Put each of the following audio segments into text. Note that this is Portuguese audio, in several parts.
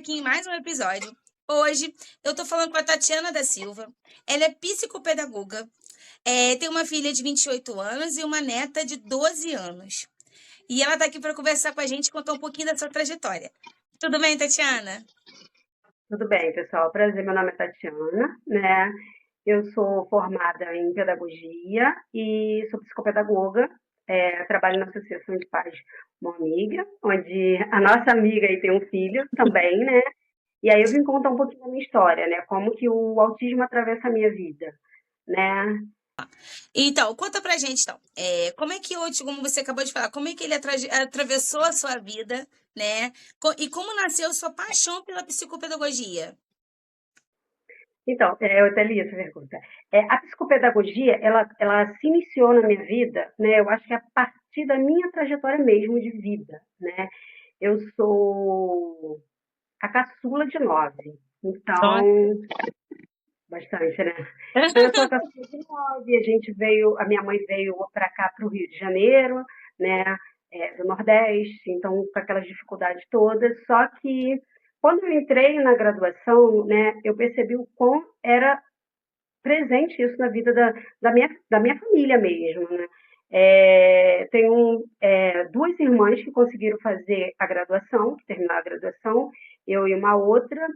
aqui em mais um episódio. Hoje eu tô falando com a Tatiana da Silva. Ela é psicopedagoga, tem uma filha de 28 anos e uma neta de 12 anos. E ela tá aqui para conversar com a gente e contar um pouquinho da sua trajetória. Tudo bem, Tatiana? Tudo bem, pessoal. Prazer, meu nome é Tatiana, né? Eu sou formada em pedagogia e sou psicopedagoga. Trabalho na Associação de Pais Uma Amiga, onde a nossa amiga aí tem um filho também, né? E aí eu vim contar um pouquinho da minha história, né? Como que o autismo atravessa a minha vida, né? Então, conta pra gente, então. Como é que hoje, como você acabou de falar, como é que ele atravessou a sua vida, né? E como nasceu sua paixão pela psicopedagogia? Então, eu até li essa pergunta. A psicopedagogia, ela se iniciou na minha vida, né? Eu acho que a partir da minha trajetória mesmo de vida, né? Eu sou a caçula de 9. Então, bastante, né? Então, eu sou a caçula de 9. A minha mãe veio para cá, para o Rio de Janeiro, né? Do Nordeste, então, com aquelas dificuldades todas. Só que, quando eu entrei na graduação, né, eu percebi o quão era presente isso na vida da minha família mesmo, né? Tenho duas irmãs que conseguiram fazer a graduação, que terminaram a graduação, eu e uma outra.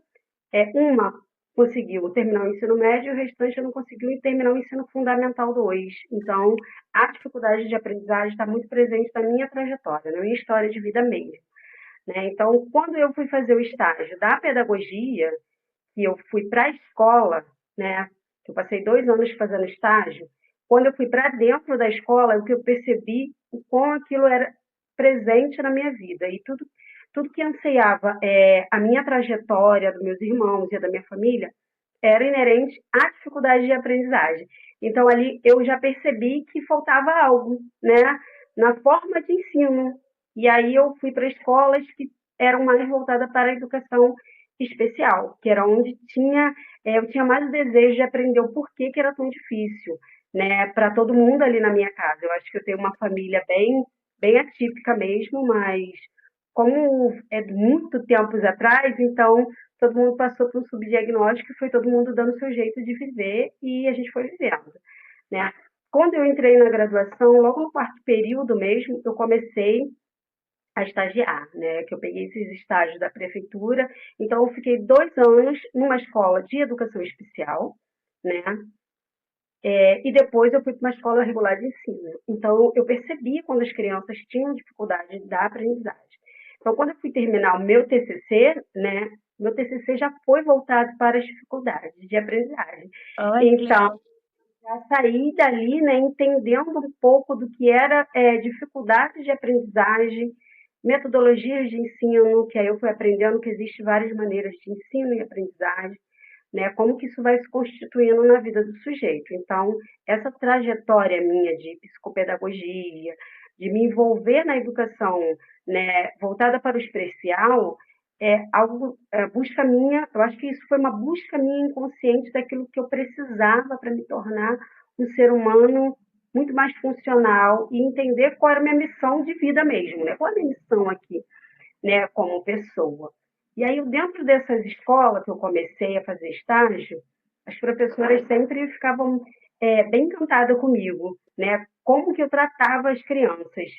Uma conseguiu terminar o ensino médio e o restante não conseguiu terminar o ensino fundamental 2. Então, a dificuldade de aprendizagem está muito presente na minha trajetória, na minha história de vida mesmo. Né? Então, quando eu fui fazer o estágio da pedagogia, que eu fui para a escola, né? Eu passei 2 anos fazendo estágio. Quando eu fui para dentro da escola, o que eu percebi o quão aquilo era presente na minha vida e tudo que anseiava a minha trajetória, dos meus irmãos e da minha família, era inerente à dificuldade de aprendizagem. Então ali eu já percebi que faltava algo, né, na forma de ensino. E aí eu fui para escolas que eram mais voltadas para a educação especial, que era onde eu tinha mais o desejo de aprender o porquê que era tão difícil, né, para todo mundo ali na minha casa. Eu acho que eu tenho uma família bem atípica mesmo, mas como é de muito tempos atrás, então todo mundo passou por um subdiagnóstico e foi todo mundo dando o seu jeito de viver e a gente foi vivendo, né? Quando eu entrei na graduação, logo no quarto período mesmo, eu comecei a estagiar, né? Que eu peguei esses estágios da prefeitura. Então, eu fiquei 2 anos numa escola de educação especial, né? E depois eu fui para uma escola regular de ensino. Então, eu percebi quando as crianças tinham dificuldade da aprendizagem. Então, quando eu fui terminar o meu TCC, né? Meu TCC já foi voltado para as dificuldades de aprendizagem. Olha que Então, legal. já saí dali, né, entendendo um pouco do que era dificuldades de aprendizagem, metodologias de ensino, que aí eu fui aprendendo que existem várias maneiras de ensino e aprendizagem, né, como que isso vai se constituindo na vida do sujeito. Então, essa trajetória minha de psicopedagogia, de me envolver na educação, né, voltada para o especial, busca minha, eu acho que isso foi uma busca minha inconsciente daquilo que eu precisava para me tornar um ser humano muito mais funcional e entender qual era a minha missão de vida mesmo, né? Qual é a minha missão aqui, né, como pessoa. E aí, dentro dessas escolas que eu comecei a fazer estágio, as professoras sempre ficavam bem encantadas comigo, né? Como que eu tratava as crianças.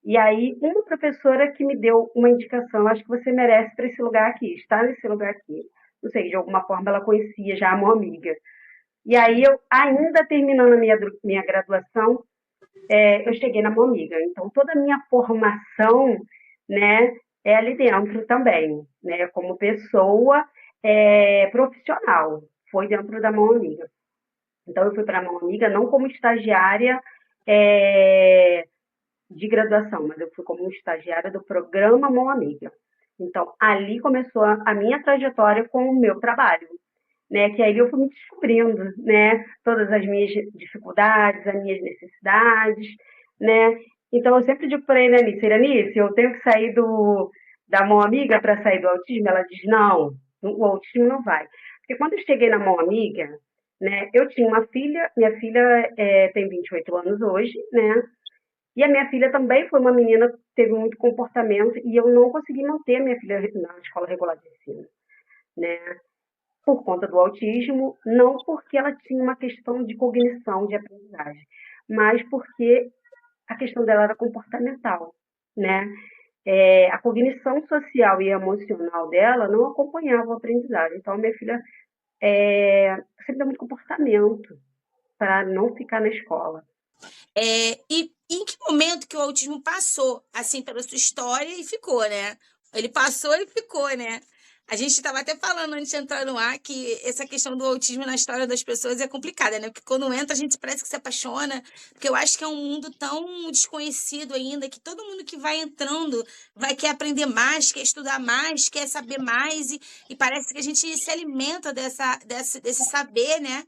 E aí, uma professora que me deu uma indicação, acho que você merece para esse lugar aqui, estar nesse lugar aqui. Não sei, de alguma forma ela conhecia já uma amiga. E aí, eu ainda terminando a minha graduação, eu cheguei na Momiga. Então, toda a minha formação, né, é ali dentro também, né, como pessoa profissional, foi dentro da Mão Amiga. Então, eu fui para a Mão Amiga não como estagiária de graduação, mas eu fui como estagiária do programa Mão Amiga. Então, ali começou a minha trajetória com o meu trabalho, né? Que aí eu fui me descobrindo, né? Todas as minhas dificuldades, as minhas necessidades, né? Então, eu sempre digo para a Iranice, eu tenho que sair da mão amiga para sair do autismo? Ela diz, não, o autismo não vai. Porque quando eu cheguei na mão amiga, né? Eu tinha uma filha, minha filha tem 28 anos hoje, né? E a minha filha também foi uma menina que teve muito comportamento e eu não consegui manter a minha filha na escola regular de ensino, né? Por conta do autismo, não porque ela tinha uma questão de cognição, de aprendizagem, mas porque a questão dela era comportamental, né? A cognição social e emocional dela não acompanhava a aprendizagem. Então, a minha filha sempre deu muito comportamento para não ficar na escola. E em que momento que o autismo passou, assim, pela sua história e ficou, né? Ele passou e ficou, né? A gente estava até falando antes de entrar no ar que essa questão do autismo na história das pessoas é complicada, né? Porque quando entra a gente parece que se apaixona, porque eu acho que é um mundo tão desconhecido ainda que todo mundo que vai entrando vai querer aprender mais, quer estudar mais, quer saber mais e parece que a gente se alimenta desse saber, né?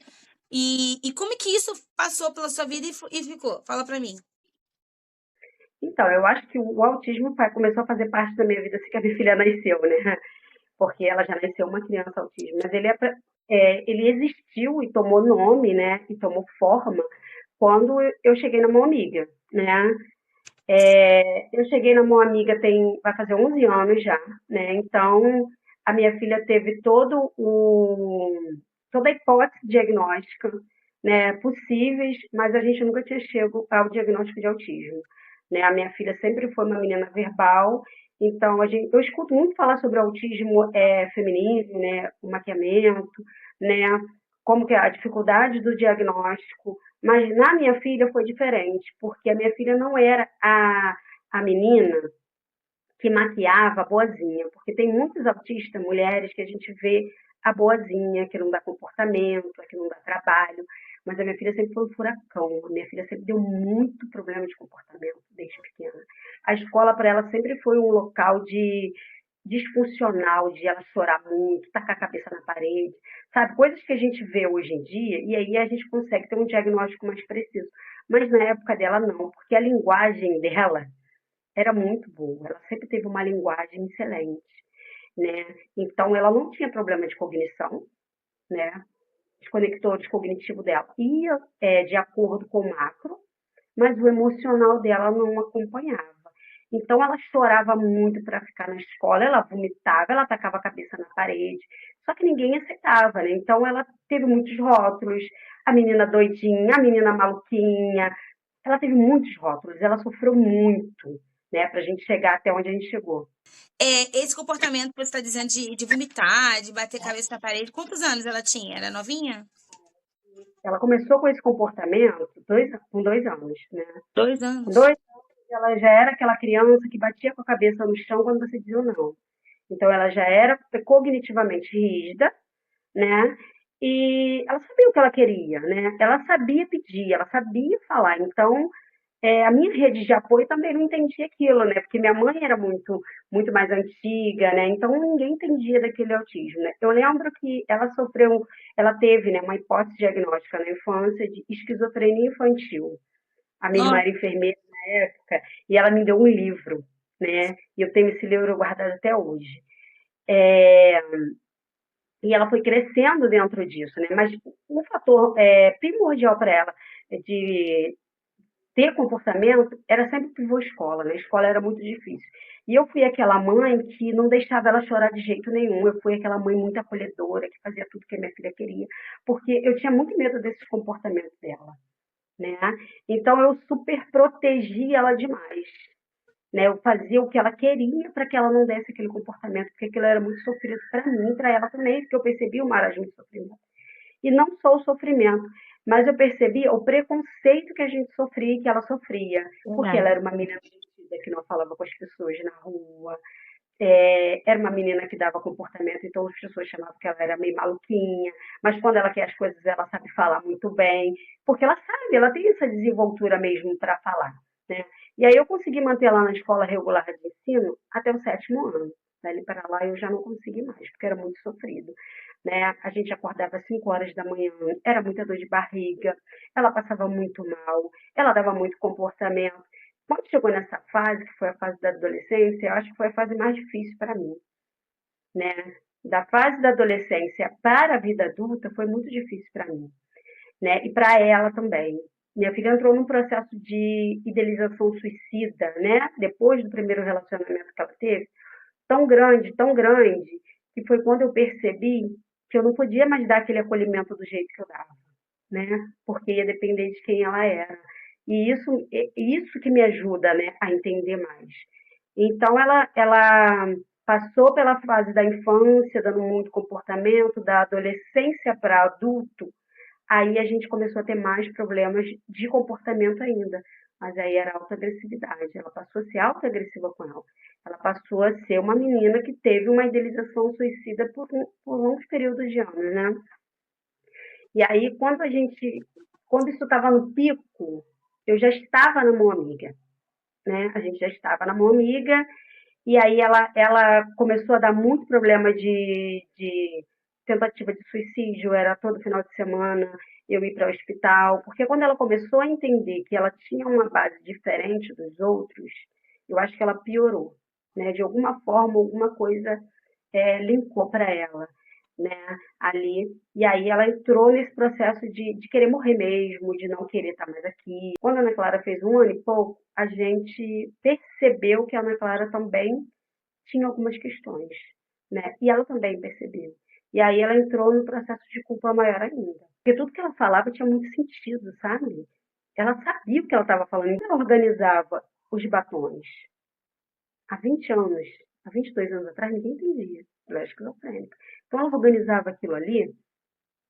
E como é que isso passou pela sua vida e ficou? Fala pra mim. Então, eu acho que o autismo começou a fazer parte da minha vida assim que a minha filha nasceu, né? Porque ela já nasceu uma criança autista, mas ele existiu e tomou nome, né? E tomou forma quando eu cheguei na Mão Amiga, né? Eu cheguei na Mão Amiga vai fazer 11 anos já, né? Então, a minha filha teve toda a hipótese diagnóstica, né, possíveis, mas a gente nunca tinha chego ao diagnóstico de autismo, né? A minha filha sempre foi uma menina verbal, então eu escuto muito falar sobre autismo feminino, né, o maquiamento, né, como que é a dificuldade do diagnóstico, mas na minha filha foi diferente, porque a minha filha não era a menina que maquiava a boazinha, porque tem muitas autistas, mulheres, que a gente vê a boazinha, que não dá comportamento, que não dá trabalho, mas a minha filha sempre foi um furacão, a minha filha sempre deu muito problema de comportamento desde pequena. A escola para ela sempre foi um local de disfuncional, de ela chorar muito, tacar a cabeça na parede, sabe? Coisas que a gente vê hoje em dia, e aí a gente consegue ter um diagnóstico mais preciso. Mas na época dela não, porque a linguagem dela era muito boa, ela sempre teve uma linguagem excelente, né? Então ela não tinha problema de cognição, né? Os conectores cognitivos dela ia de acordo com o macro, mas o emocional dela não acompanhava. Então ela chorava muito para ficar na escola, ela vomitava, ela atacava a cabeça na parede, só que ninguém aceitava, né? Então ela teve muitos rótulos, a menina doidinha, a menina maluquinha, ela teve muitos rótulos, ela sofreu muito, né, para a gente chegar até onde a gente chegou. Esse comportamento que você está dizendo de vomitar, de bater cabeça na parede, quantos anos ela tinha? Era novinha? Ela começou com esse comportamento com 2 anos, né? Dois Com anos. 2 anos, ela já era aquela criança que batia com a cabeça no chão quando você dizia não. Então, ela já era cognitivamente rígida, né? E ela sabia o que ela queria, né? Ela sabia pedir, ela sabia falar. Então, a minha rede de apoio também não entendia aquilo, né? Porque minha mãe era muito mais antiga, né? Então ninguém entendia daquele autismo, né? Eu lembro que ela teve, né, uma hipótese diagnóstica na infância de esquizofrenia infantil. A minha irmã Nossa. era enfermeira na época e ela me deu um livro, né? E eu tenho esse livro guardado até hoje. É, e ela foi crescendo dentro disso, né? Mas um fator primordial para ela de ter comportamento era sempre pivô escola, né? A escola era muito difícil. E eu fui aquela mãe que não deixava ela chorar de jeito nenhum. Eu fui aquela mãe muito acolhedora, que fazia tudo que a minha filha queria, porque eu tinha muito medo desses comportamentos dela, né? Então eu super protegia ela demais, né? Eu fazia o que ela queria para que ela não desse aquele comportamento, porque aquilo era muito sofrido para mim, para ela também, porque eu percebia o marasmo de sofrimento. E não só o sofrimento, mas eu percebia o preconceito que a gente sofria e que ela sofria, porque ela Verdade. era uma menina metida que não falava com as pessoas na rua, era uma menina que dava comportamento, então as pessoas chamavam que ela era meio maluquinha, mas quando ela quer as coisas, ela sabe falar muito bem, porque ela sabe, ela tem essa desenvoltura mesmo para falar, né? E aí eu consegui manter ela na escola regular de ensino até o 7º ano. Dali para lá eu já não consegui mais, porque era muito sofrido, né? A gente acordava às 5 horas da manhã, era muita dor de barriga, ela passava muito mal, ela dava muito comportamento. Quando chegou nessa fase, que foi a fase da adolescência, eu acho que foi a fase mais difícil para mim, né? Da fase da adolescência para a vida adulta foi muito difícil para mim, né? E para ela também, Minha filha entrou num processo de idealização suicida, né? Depois do primeiro relacionamento que ela teve, tão grande, que foi quando eu percebi que eu não podia mais dar aquele acolhimento do jeito que eu dava, né? Porque ia depender de quem ela era. E isso que me ajuda, né, a entender mais. Então, ela passou pela fase da infância, dando muito comportamento, da adolescência para adulto, aí a gente começou a ter mais problemas de comportamento ainda. Mas aí era autoagressividade. Ela passou a ser autoagressiva com ela. Ela passou a ser uma menina que teve uma idealização suicida por longos períodos de anos, né? E aí, quando isso estava no pico, eu já estava na mão amiga, né? A gente já estava na mão amiga, e aí ela começou a dar muito problema de tentativa de suicídio, era todo final de semana eu ir para o hospital, porque quando ela começou a entender que ela tinha uma base diferente dos outros, eu acho que ela piorou, né? De alguma forma, alguma coisa linkou para ela, né? Ali. E aí ela entrou nesse processo de querer morrer mesmo, de não querer estar mais aqui. Quando a Ana Clara fez 1 ano e pouco, a gente percebeu que a Ana Clara também tinha algumas questões, né? E ela também percebeu. E aí ela entrou no processo de culpa maior ainda. Porque tudo que ela falava tinha muito sentido, sabe? Ela sabia o que ela estava falando. Então, ela organizava os batons há 20 anos, há 22 anos atrás, ninguém entendia. Ela era esquizofrênica. Então, ela organizava aquilo ali.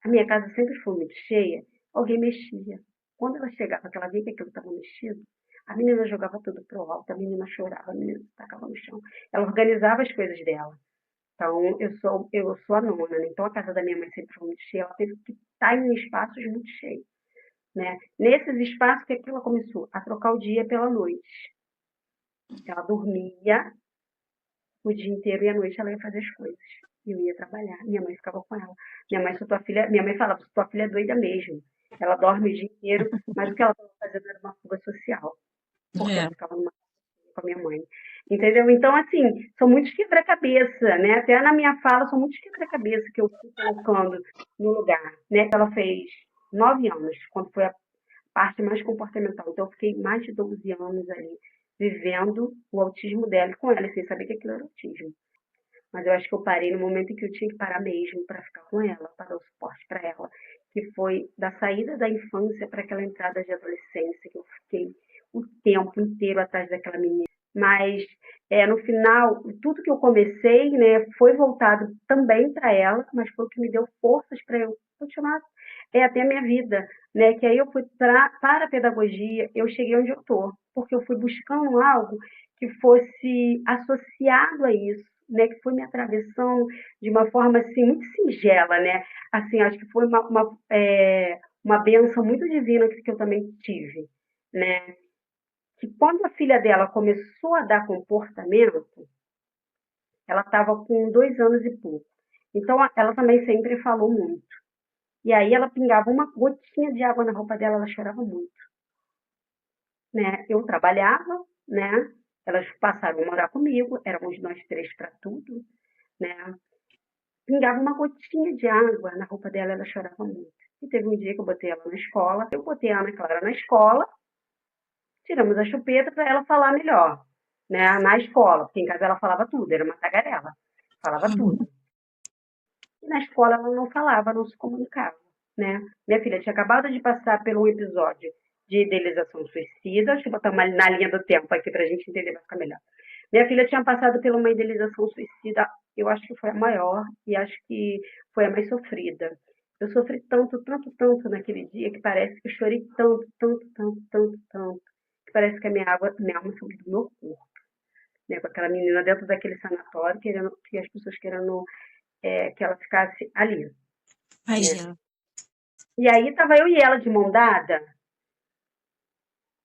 A minha casa sempre foi muito cheia, alguém mexia. Quando ela chegava, que ela via que aquilo estava mexido, a menina jogava tudo pro alto, a menina chorava, a menina se tacava no chão. Ela organizava as coisas dela. Então, eu sou a nona, né? Então, a casa da minha mãe sempre foi muito cheia, ela teve que estar em espaços muito cheios, né? Nesses espaços, o que é que ela começou? A trocar o dia pela noite. Ela dormia o dia inteiro e à noite ela ia fazer as coisas. Eu ia trabalhar, minha mãe ficava com ela. Minha mãe falava, tua filha é doida mesmo. Ela dorme o dia inteiro, mas o que ela estava fazendo era uma fuga social, porque ela É. ficava numa casa com a minha mãe. Entendeu? Então, assim, são muitos quebra-cabeça, né? Até na minha fala, são muitos quebra-cabeça que eu fui colocando no lugar, né? Ela fez 9 anos, quando foi a parte mais comportamental. Então, eu fiquei mais de 12 anos ali, vivendo o autismo dela e com ela, sem saber que aquilo era autismo. Mas eu acho que eu parei no momento em que eu tinha que parar mesmo para ficar com ela, para dar o suporte para ela, que foi da saída da infância para aquela entrada de adolescência, que eu fiquei o tempo inteiro atrás daquela menina. Mas no final, tudo que eu comecei, né, foi voltado também para ela, mas foi o que me deu forças para eu continuar até a minha vida, né? Que aí eu fui para a pedagogia, eu cheguei onde eu estou, porque eu fui buscando algo que fosse associado a isso, né? Que foi me atravessando de uma forma assim muito singela, né? Assim, acho que foi uma benção muito divina que eu também tive, né? Que quando a filha dela começou a dar comportamento, ela estava com 2 anos e pouco. Então, ela também sempre falou muito. E aí ela pingava uma gotinha de água na roupa dela, ela chorava muito, né? Eu trabalhava, né? Elas passaram a morar comigo, éramos nós três para tudo, né? Pingava uma gotinha de água na roupa dela, ela chorava muito. E teve um dia que eu botei ela na escola, eu botei a Ana Clara na escola, tiramos a chupeta para ela falar melhor, né? Na escola, porque em casa ela falava tudo, era uma tagarela, falava tudo. E na escola ela não falava, não se comunicava, né? Minha filha tinha acabado de passar por um episódio de idealização suicida, deixa eu botar na linha do tempo aqui para a gente entender, vai ficar melhor. Minha filha tinha passado por uma idealização suicida, eu acho que foi a maior e acho que foi a mais sofrida. Eu sofri tanto, tanto, tanto naquele dia que parece que eu chorei tanto, tanto, tanto, tanto, tanto, que parece que minha alma subiu do meu corpo, né? Com aquela menina dentro daquele sanatório, querendo que as pessoas querendo que ela ficasse ali, né? Imagina. E aí tava eu e ela de mão dada,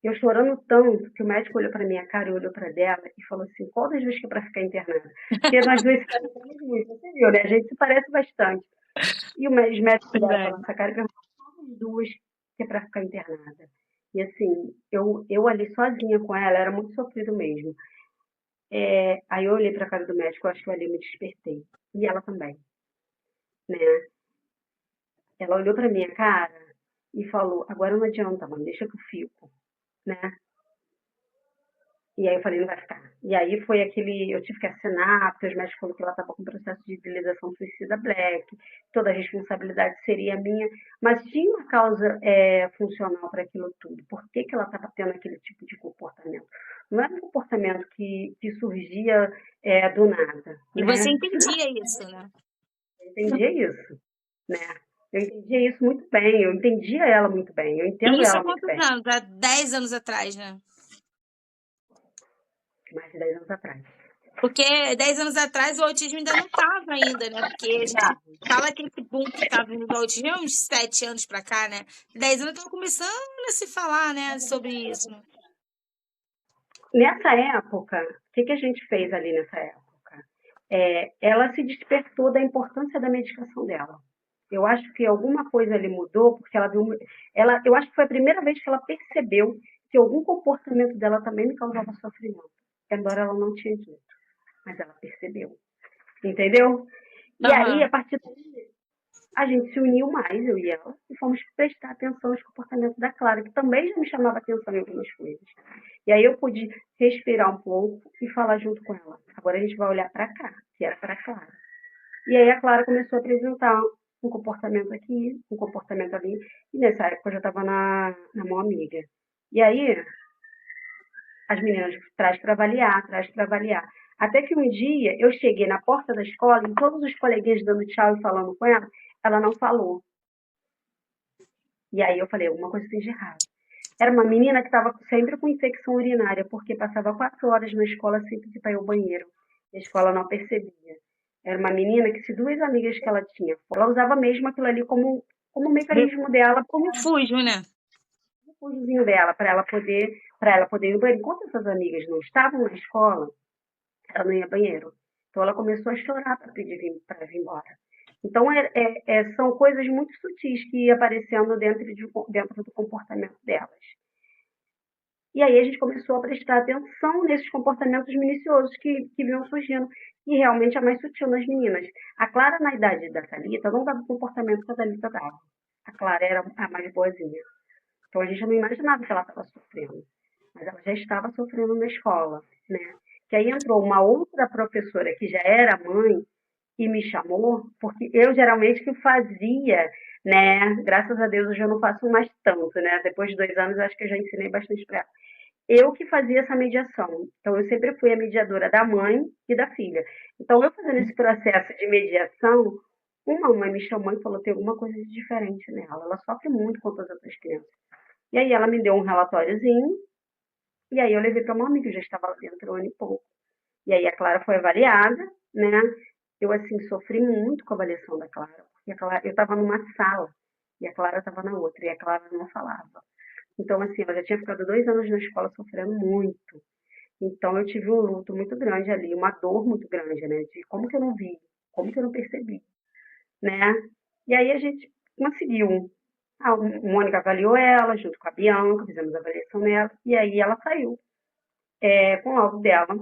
eu chorando tanto que o médico olhou para minha cara e olhou para dela e falou assim: qual das duas que é para ficar internada? Porque nós duas se parecemos muito, você viu, né? A gente se parece bastante. E os médicos olharam para Verdade. nossa cara e perguntaram: qual das duas que é para ficar internada? E assim, eu ali sozinha com ela, era muito sofrido mesmo. Aí eu olhei para a cara do médico, eu acho que eu ali me despertei. E ela também, né? Ela olhou para minha cara e falou: agora não adianta, mãe, deixa que eu fico, né? E aí eu falei: não vai ficar. E aí foi aquele, eu tive que assinar, porque os médicos falaram que ela estava com processo de idealização suicida black, toda a responsabilidade seria minha, mas tinha uma causa funcional para aquilo tudo. Por que, que ela estava tendo aquele tipo de comportamento? Não era um comportamento que surgia do nada, E você né? entendia isso, né? Eu entendia isso, né? Eu entendia isso muito bem, eu entendia ela muito bem, eu E entendo isso há ela muito quantos bem, anos? Há 10 anos atrás, né? mais de 10 anos atrás. Porque 10 anos atrás o autismo ainda não estava ainda, né? Porque a gente Tá. fala que esse boom que tá vindo do autismo é uns 7 anos pra cá, né? 10 anos estão começando a se falar, né, sobre isso. Nessa época, o que, que a gente fez ali nessa época? Ela se despertou da importância da medicação dela. Eu acho que alguma coisa ali mudou, porque ela viu. Eu acho que foi a primeira vez que ela percebeu que algum comportamento dela também me causava sofrimento. Embora ela não tinha dito, mas ela percebeu. Entendeu? E aí, a Aham. partir daí, a gente se uniu mais, eu e ela, e fomos prestar atenção nos comportamentos da Clara, que também já me chamava atenção em algumas coisas. E aí eu pude respirar um pouco e falar junto com ela. Agora a gente vai olhar para cá, que era para a Clara. E aí a Clara começou a apresentar um comportamento aqui, um comportamento ali, e nessa época eu já estava na mão amiga. E aí as meninas traz para avaliar, traz para avaliar. Até que um dia eu cheguei na porta da escola e todos os coleguinhas dando tchau e falando com ela não falou. E aí eu falei, alguma coisa tem de errado. Era uma menina que estava sempre com infecção urinária, porque passava 4 horas na escola sem pedir para ir ao banheiro. E a escola não percebia. Era uma menina que, se duas amigas que ela tinha, ela usava mesmo aquilo ali como um mecanismo dela, Como fujo, né? o fugizinho dela, para ela poder ir ao banheiro. Enquanto essas amigas não estavam na escola, ela não ia ao banheiro. Então ela começou a chorar para pedir para vir embora. Então são coisas muito sutis que iam aparecendo dentro do comportamento delas. E aí a gente começou a prestar atenção nesses comportamentos minuciosos que vinham surgindo. E realmente é mais sutil nas meninas. A Clara, na idade da Thalita, não dava o comportamento que a Thalita dava. A Clara era a mais boazinha. Então a gente não imaginava que ela estava sofrendo. Mas ela já estava sofrendo na escola, né? Que aí entrou uma outra professora que já era mãe e me chamou, porque eu geralmente que fazia, né? Graças a Deus hoje eu não faço mais tanto, né? Depois de 2 anos eu acho que eu já ensinei bastante para ela. Eu que fazia essa mediação. Então eu sempre fui a mediadora da mãe e da filha. Então eu fazendo esse processo de mediação, uma mãe me chamou e falou: tem alguma coisa de diferente nela. Ela sofre muito com todas as outras crianças. E aí ela me deu um relatóriozinho, e aí eu levei para uma amiga que já estava lá dentro um ano e pouco. E aí a Clara foi avaliada, né? Eu, assim, sofri muito com a avaliação da Clara, porque eu estava numa sala e a Clara estava na outra, e a Clara não falava. Então, assim, ela já tinha ficado 2 anos na escola sofrendo muito. Então, eu tive um luto muito grande ali, uma dor muito grande, né? De como que eu não vi, como que eu não percebi, né? E aí a gente conseguiu. A Mônica avaliou ela, junto com a Bianca, fizemos a avaliação nela, e aí ela saiu com o laudo dela,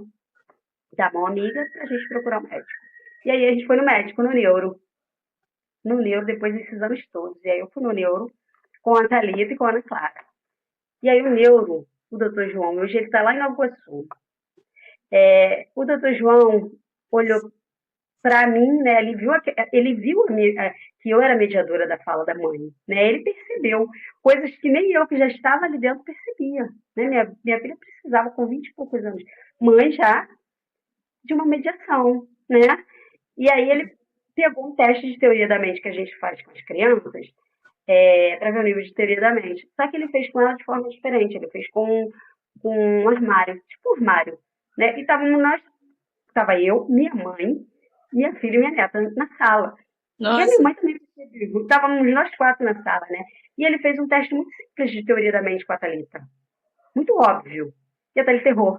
da mão amiga, pra gente procurar um médico. E aí a gente foi no médico, no neuro, depois desses anos todos. E aí eu fui no neuro com a Thalita e com a Ana Clara. E aí o neuro, o doutor João, hoje ele está lá em Nova Iguaçu. O doutor João olhou para mim, né? Ele viu que eu era mediadora da fala da mãe, né? Ele percebeu coisas que nem eu, que já estava ali dentro, percebia, né? Minha filha precisava, com 20 e poucos anos, mãe já, de uma mediação, né? E aí ele pegou um teste de teoria da mente que a gente faz com as crianças, para ver o nível de teoria da mente. Só que ele fez com ela de forma diferente. Ele fez com um armário, tipo um armário, né? E estava eu, minha mãe, minha filha e minha neta na sala. E a minha Nossa. mãe também percebeu. Estávamos nós quatro na sala, né? E ele fez um teste muito simples de teoria da mente com a Thalita. Muito óbvio. E a Thalita errou,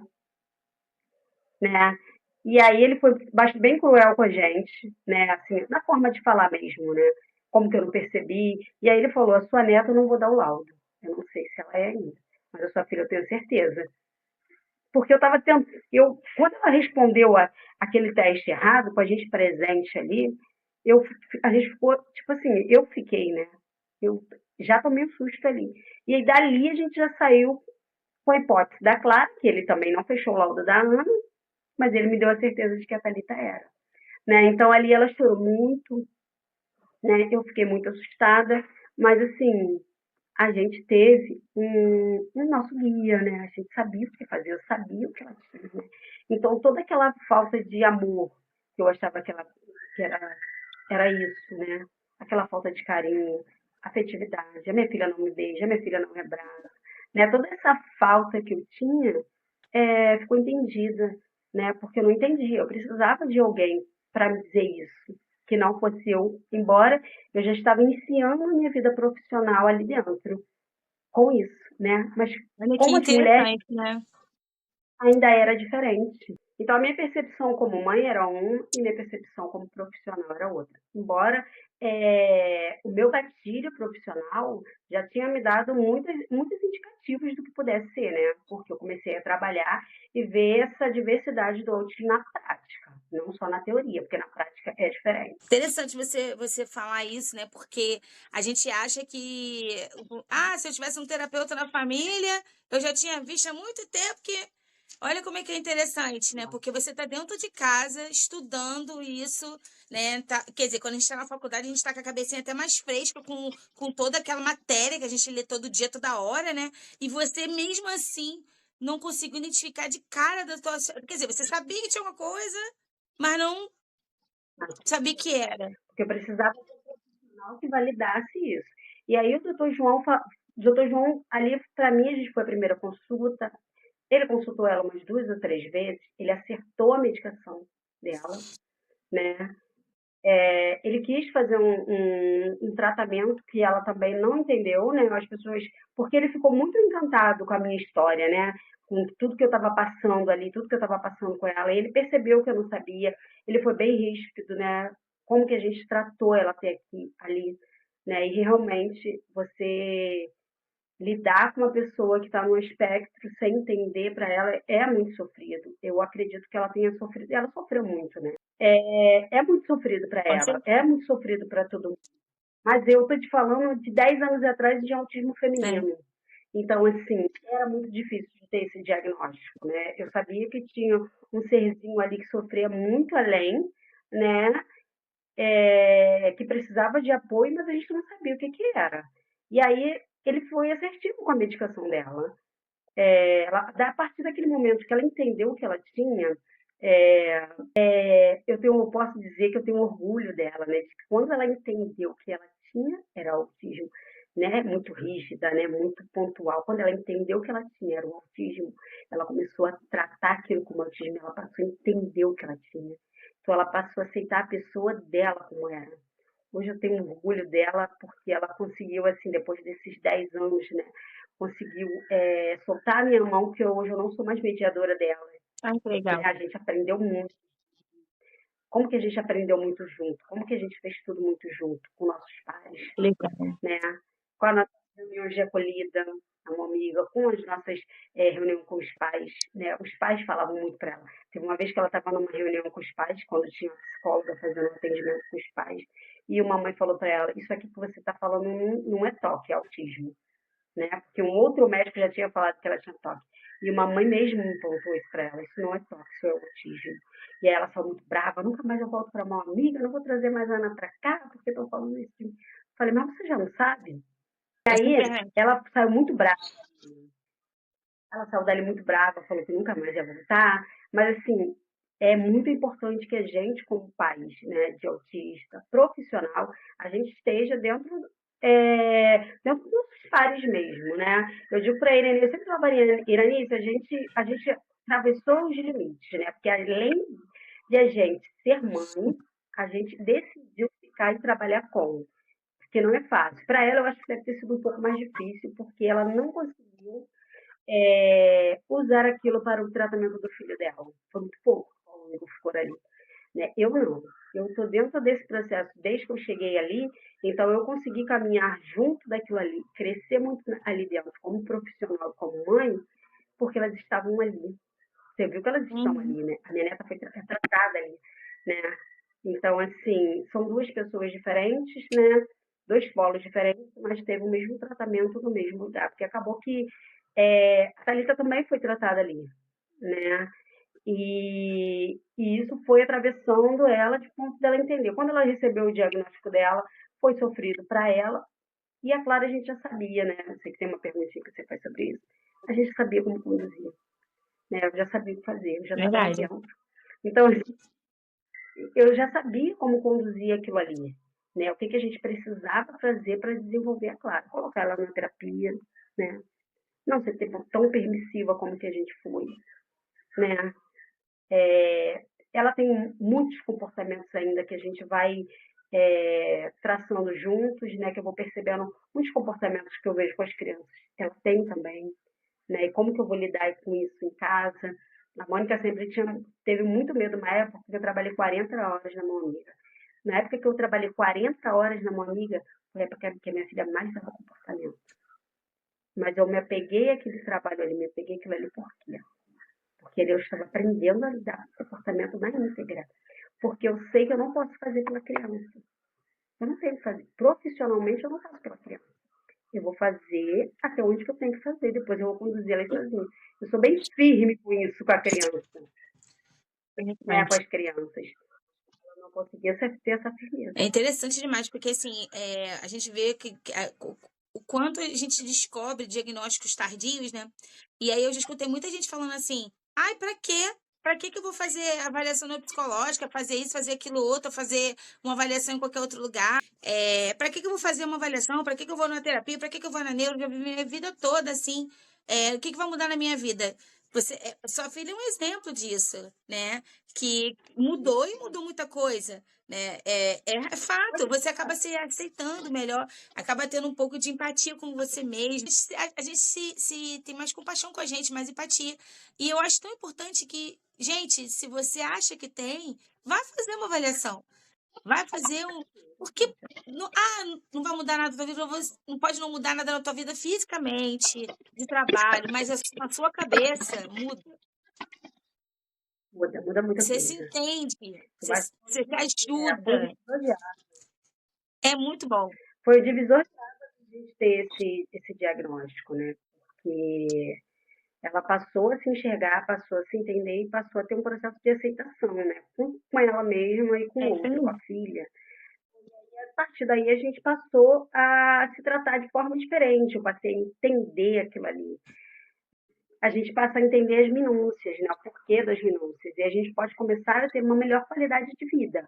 né? E aí ele foi bem cruel com a gente, né? Assim, na forma de falar mesmo, né? Como que eu não percebi. E aí ele falou: a sua neta eu não vou dar o laudo. Eu não sei se ela é ainda, mas a sua filha eu tenho certeza. Porque eu estava tendo. Quando ela respondeu aquele teste errado, com a gente presente ali, a gente ficou, tipo assim, eu fiquei, né? Eu Já tomei um susto ali. E aí, dali a gente já saiu com a hipótese da Clara, que ele também não fechou o laudo da Ana, mas ele me deu a certeza de que a Thalita era. Né? Então ali ela chorou muito, né? Eu fiquei muito assustada, mas assim, a gente teve um nosso guia, né? A gente sabia o que fazer, eu sabia o que ela tinha, né? Então toda aquela falta de amor que eu achava que era isso, né? Aquela falta de carinho, afetividade, a minha filha não me beija, a minha filha não me abraça, né? Toda essa falta que eu tinha ficou entendida, né? Porque eu não entendia, eu precisava de alguém para me dizer isso, que não fosse eu, embora eu já estava iniciando a minha vida profissional ali dentro com isso, né? Mas Olha que como as mulheres interessante, né? ainda era diferente. Então, a minha percepção como mãe era uma e minha percepção como profissional era outra. Embora o meu gatilho profissional já tinha me dado muitos indicativos do que pudesse ser, né? Porque eu comecei a trabalhar e ver essa diversidade do autismo na prática, não só na teoria, porque na prática é diferente. Interessante você falar isso, né? Porque a gente acha que, se eu tivesse um terapeuta na família, eu já tinha visto há muito tempo que. Olha como é que é interessante, né? Porque você está dentro de casa estudando isso, né? Quer dizer, quando a gente está na faculdade, a gente está com a cabecinha até mais fresca com toda aquela matéria que a gente lê todo dia, toda hora, né? E você, mesmo assim, não conseguiu identificar de cara da tua. Quer dizer, você sabia que tinha uma coisa, mas não sabia que era. Porque eu precisava de um profissional que validasse isso. E aí o doutor João, ali, para mim, a gente foi a primeira consulta. Ele consultou ela umas 2 ou 3 vezes, ele acertou a medicação dela, né? Ele quis fazer um tratamento que ela também não entendeu, né? As pessoas, porque ele ficou muito encantado com a minha história, né? Com tudo que eu estava passando ali, tudo que eu estava passando com ela. Ele percebeu que eu não sabia, ele foi bem ríspido, né? Como que a gente tratou ela até aqui, ali, né? E realmente você lidar com uma pessoa que está no espectro sem entender para ela é muito sofrido. Eu acredito que ela tenha sofrido, ela sofreu muito, né? É muito sofrido para Com ela, certeza. é muito sofrido para todo mundo. Mas eu tô te falando de 10 anos atrás de autismo É. feminino. Então, assim, era muito difícil de ter esse diagnóstico, né? Eu sabia que tinha um serzinho ali que sofria muito além, né? Que precisava de apoio, mas a gente não sabia o que que era. E aí ele foi assertivo com a medicação dela. A partir daquele momento que ela entendeu o que ela tinha, eu posso dizer que eu tenho orgulho dela, né? De que quando ela entendeu que ela tinha, era autismo, né? Muito rígida, né? Muito pontual. Quando ela entendeu que ela tinha, era o autismo, ela começou a tratar aquilo como autismo, ela passou a entender o que ela tinha. Então, ela passou a aceitar a pessoa dela como era. Hoje eu tenho orgulho dela porque ela conseguiu, assim, depois desses 10 anos, né? Conseguiu soltar a minha mão, que hoje eu não sou mais mediadora dela. Ai, que Né? legal. A gente aprendeu muito. Como que a gente aprendeu muito junto? Como que a gente fez tudo muito junto com nossos pais, Que legal. né? Com a nossa reunião de acolhida, uma amiga, com as nossas reuniões com os pais, né? Os pais falavam muito para ela. Teve uma vez que ela estava numa reunião com os pais, quando tinha uma psicóloga fazendo atendimento com os pais, e uma mãe falou para ela: Isso aqui que você está falando não é toque, é autismo, né? Porque um outro médico já tinha falado que ela tinha toque. E uma mãe mesmo pontuou isso para ela: Isso não é toque, isso é autismo. E aí ela saiu muito brava: Nunca mais eu volto para uma amiga, não vou trazer mais a Ana para cá, porque estão falando isso de mim. Falei: Mas você já não sabe? E É aí super. ela saiu muito brava. Ela saiu dali muito brava, falou que nunca mais ia voltar. Mas, assim, é muito importante que a gente, como país, né, de autista, profissional, a gente esteja dentro dos nossos pares mesmo, né? Eu digo para a Irene, eu sempre falo para a Irene, a gente atravessou os limites, né? Porque além de a gente ser mãe, a gente decidiu ficar e trabalhar com, porque não é fácil. Para ela, eu acho que deve ter sido um pouco mais difícil, porque ela não conseguiu usar aquilo para o tratamento do filho dela. Foi muito pouco ao longo ficou ali. Né? Eu não. Eu estou dentro desse processo desde que eu cheguei ali, então eu consegui caminhar junto daquilo ali, crescer muito ali dentro, como profissional, como mãe, porque elas estavam ali. Você viu que elas estão Uhum. ali, né? A minha neta foi tratada ali, né? Então, assim, são duas pessoas diferentes, né? 2 polos diferentes, mas teve o mesmo tratamento no mesmo lugar, porque acabou que a Thalita também foi tratada ali, né? E isso foi atravessando ela de ponto dela entender. Quando ela recebeu o diagnóstico dela, foi sofrido para ela, e a Clara a gente já sabia, né? Eu sei que tem uma perguntinha que você faz sobre isso. A gente sabia como conduzir, né? Eu já sabia o que fazer, eu já estava lá Verdade. dentro. Então, eu já sabia como conduzir aquilo ali, né? O que a gente precisava fazer para desenvolver a Clara, colocar ela na terapia, né? Não ser tão permissiva como que a gente foi, né? Ela tem muitos comportamentos ainda que a gente vai traçando juntos, né? Que eu vou percebendo muitos comportamentos que eu vejo com as crianças. Ela tem também, né? E como que eu vou lidar com isso em casa? A Mônica sempre teve muito medo na época, porque eu trabalhei 40 horas na mão amiga. Na época que eu trabalhei 40 horas na mão amiga, foi a época que a minha filha mais dava comportamento. Mas eu me apeguei àquele trabalho ali, me apeguei àquilo ali por quê? Porque eu estava aprendendo a lidar com o comportamento na íntegra. Porque eu sei que eu não posso fazer pela criança. Eu não tenho que fazer. Profissionalmente, eu não faço pela criança. Eu vou fazer até onde que eu tenho que fazer. Depois eu vou conduzir ela sozinha. Eu sou bem firme com isso, com a criança, né? Com Interessante. as crianças. Eu não conseguia ter essa firmeza. É interessante demais, porque assim, a gente vê o quanto a gente descobre diagnósticos tardios, né? E aí eu já escutei muita gente falando assim, ai, pra quê? Pra que eu vou fazer avaliação neuropsicológica, fazer isso, fazer aquilo outro, fazer uma avaliação em qualquer outro lugar? Pra que eu vou fazer uma avaliação? Pra que eu vou na terapia? Pra que eu vou na neuro? Já vivi minha vida toda assim. O que vai mudar na minha vida? Sua filha é um exemplo disso, né? Que mudou e mudou muita coisa, né? É fato, você acaba se aceitando melhor, acaba tendo um pouco de empatia com você mesmo. A gente se tem mais compaixão com a gente, mais empatia. E eu acho tão importante que, gente, se você acha que tem, vai fazer uma avaliação. Vai fazer um. Porque não vai mudar nada na tua vida, não pode não mudar nada na tua vida fisicamente, de trabalho, mas a sua cabeça muda. Muda muita Você se coisa. entende, Eu acho você se que foi o ajuda. divisor de águas. É muito bom. Foi o divisor de águas a gente ter esse diagnóstico, né? Porque ela passou a se enxergar, passou a se entender e passou a ter um processo de aceitação, né? Com ela mesma e com É o isso outro, com aí. a filha. E a partir daí a gente passou a se tratar de forma diferente, eu passei a entender aquilo ali. A gente passa a entender as minúcias, né? O porquê das minúcias. E a gente pode começar a ter uma melhor qualidade de vida,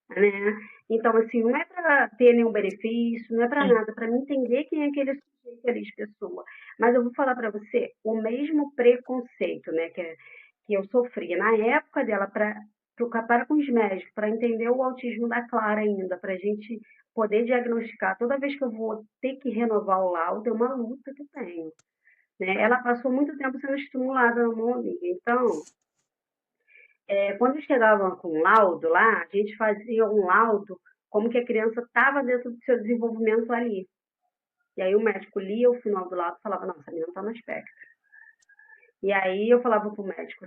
né? Então, assim, não é para ter nenhum benefício, não é para É. nada, para mim entender quem é aquele sujeito ali de pessoa. Mas eu vou falar para você, o mesmo preconceito, né, que eu sofria na época dela para com os médicos, para entender o autismo da Clara ainda, para a gente poder diagnosticar. Toda vez que eu vou ter que renovar o laudo, é uma luta que eu tenho. Né? Ela passou muito tempo sendo estimulada na mão amiga. Então, quando eu chegava com um laudo lá, a gente fazia um laudo como que a criança estava dentro do seu desenvolvimento ali. E aí o médico lia o final do laudo e falava, não, essa menina está no espectro. E aí eu falava pro médico,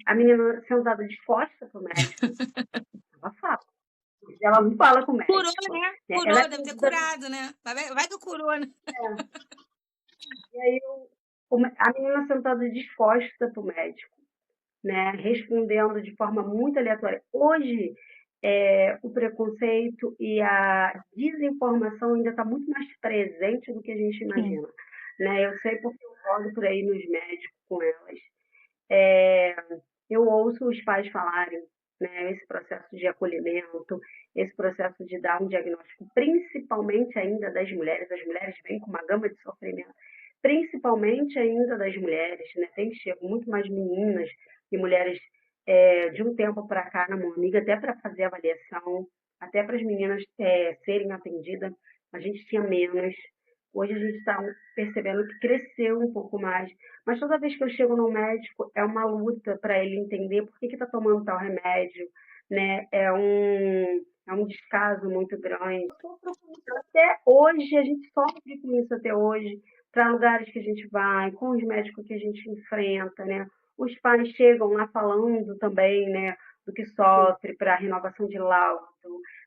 a menina sentada disposta pro médico, ela fala. Ela não fala com o Curou, médico. né? Né? Ela é Curou, deve ter atendida. curado, né? Vai que curou, né? E aí a menina sentada disposta pro médico, né? Respondendo de forma muito aleatória. Hoje, o preconceito e a desinformação ainda está muito mais presente do que a gente Sim. imagina. Né? Eu sei porque eu rodo por aí nos médicos com elas. É, eu ouço os pais falarem, né, esse processo de acolhimento, esse processo de dar um diagnóstico, principalmente ainda das mulheres. As mulheres vêm com uma gama de sofrimento, principalmente ainda das mulheres, né? Tem chego muito mais meninas e mulheres de um tempo para cá na mão amiga, até para fazer avaliação, até para as meninas serem atendidas, a gente tinha menos. Hoje a gente está percebendo que cresceu um pouco mais, mas toda vez que eu chego no médico, é uma luta para ele entender por que está tomando tal remédio, né? É um descaso muito grande. Até hoje, a gente sofre com isso até hoje, para lugares que a gente vai, com os médicos que a gente enfrenta, né? Os pais chegam lá falando também, né, do que sofre para renovação de laudo,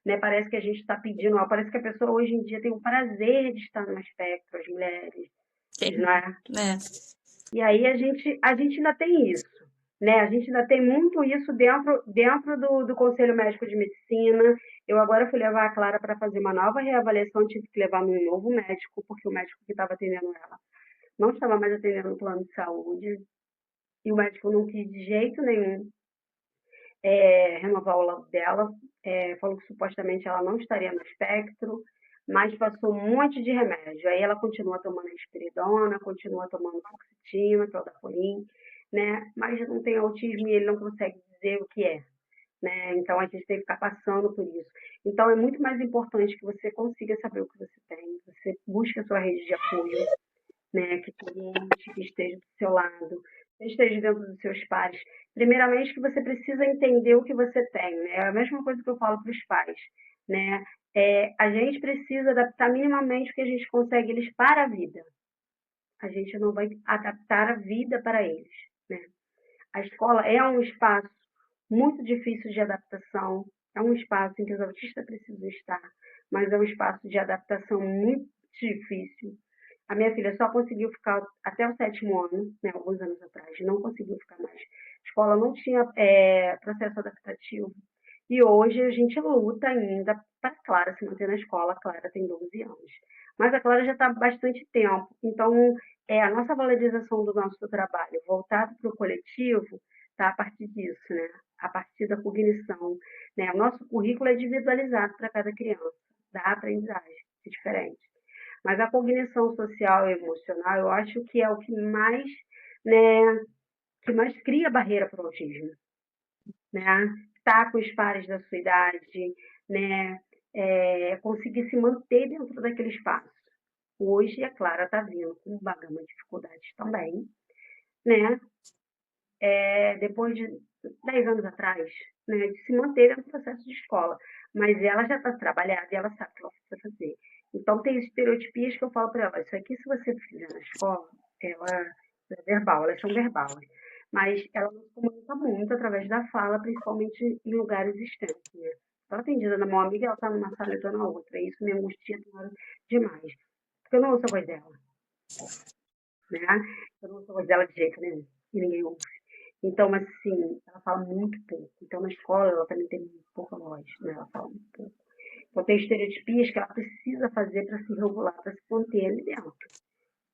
né? Parece que a gente está pedindo, parece que a pessoa hoje em dia tem o prazer de estar no espectro, as mulheres, não é? É. E aí a gente ainda tem isso, né? A gente ainda tem muito isso dentro do Conselho Médico de Medicina. Eu agora fui levar a Clara para fazer uma nova reavaliação, tive que levar num novo médico, porque o médico que estava atendendo ela não estava mais atendendo no plano de saúde, e o médico não quis de jeito nenhum renovar o laudo dela, falou que supostamente ela não estaria no espectro, mas passou um monte de remédio. Aí ela continua tomando risperidona, continua tomando fluoxetina, que é o Daforin, né? Mas não tem autismo e ele não consegue dizer o que é. Né? Então a gente tem que ficar passando por isso. Então é muito mais importante que você consiga saber o que você tem, que você busque a sua rede de apoio, né? Que todo mundo que esteja do seu lado, esteja dentro dos seus pares. Primeiramente, que você precisa entender o que você tem, né? É a mesma coisa que eu falo para os pais, né? A gente precisa adaptar minimamente o que a gente consegue eles para a vida. A gente não vai adaptar a vida para eles, né? A escola é um espaço muito difícil de adaptação, é um espaço em que os autistas precisam estar, mas é um espaço de adaptação muito difícil. A minha filha só conseguiu ficar até o 7º ano, né, alguns anos atrás, não conseguiu ficar mais. A escola não tinha processo adaptativo. E hoje a gente luta ainda para a Clara se manter na escola. A Clara tem 12 anos. Mas a Clara já está há bastante tempo. Então, a nossa valorização do nosso trabalho voltado para o coletivo está a partir disso, né? A partir da cognição. Né? O nosso currículo é individualizado para cada criança, da aprendizagem, é diferente. Mas a cognição social e emocional, eu acho que é o que mais, né, que mais cria barreira para o autismo, né? Estar com os pares da sua idade, né? Conseguir se manter dentro daquele espaço. Hoje, a Clara está vindo com uma gama de dificuldades também, né? Depois de 10 anos atrás, né? De se manter no processo de escola. Mas ela já está trabalhada e ela sabe o que ela precisa fazer. Então, tem estereotipias que eu falo para ela, isso aqui, se você fizer na escola, ela é verbal, elas são verbais. Mas ela não se comunica muito através da fala, principalmente em lugares externos. Né? Ela atendida na mão amiga, ela está numa sala e eu estou na outra. E isso me angustia demais. Porque eu não ouço a voz dela. Né? Eu não ouço a voz dela de jeito nenhum. E ninguém ouve. Então, assim, ela fala muito pouco. Então, na escola, ela também tem muito pouca voz. Né? Ela fala muito pouco. Então, tem estereotipias que ela precisa fazer para se regular, para se conter ali dentro.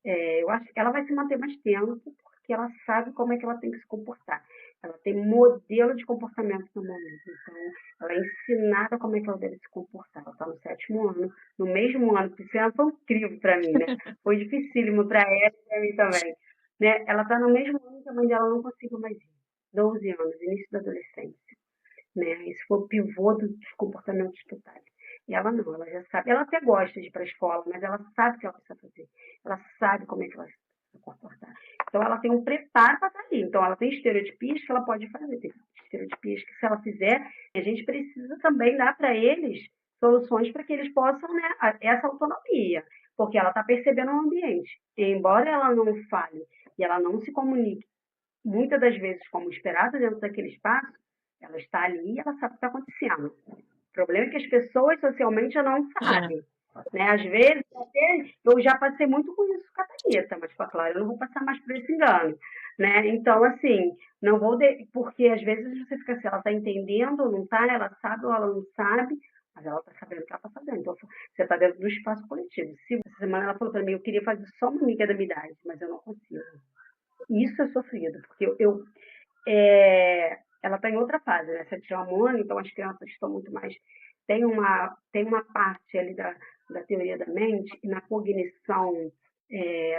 Eu acho que ela vai se manter mais tempo porque ela sabe como é que ela tem que se comportar. Ela tem modelo de comportamento no momento. Então, ela é ensinada como é que ela deve se comportar. Ela está no 7º ano, no mesmo ano, que isso foi incrível para mim, né? Foi dificílimo para ela e para mim também. Né? Ela está no mesmo ano que a mãe dela não conseguiu mais ir. 12 anos, início da adolescência. Né? Esse foi o pivô dos comportamentos totais. E ela não, ela já sabe. Ela até gosta de ir para a escola, mas ela sabe o que ela precisa fazer. Ela sabe como é que ela vai se comportar. Então, ela tem um preparo para estar ali. Então, ela tem estereotipias que ela pode fazer. Tem estereotipias que, se ela fizer, a gente precisa também dar para eles soluções para que eles possam, né, essa autonomia. Porque ela está percebendo o ambiente. E, embora ela não fale e ela não se comunique, muitas das vezes, como esperado dentro daquele espaço, ela está ali e ela sabe o que está acontecendo. O problema é que as pessoas socialmente não sabem. Né? Às vezes, até eu já passei muito com isso com a Thalita, mas, claro, eu não vou passar mais por esse engano. Né? Então, assim, não vou. Porque às vezes você fica assim, ela está entendendo ou não está, ela sabe ou ela não sabe, mas ela está sabendo o que ela está fazendo. Então, você está dentro do espaço coletivo. Essa semana ela falou para mim, eu queria fazer só uma amiga da minha idade, mas eu não consigo. Isso é sofrido, porque ela está em outra fase, né? 7º ano, então as crianças estão muito mais. Tem uma parte ali da teoria da mente e na cognição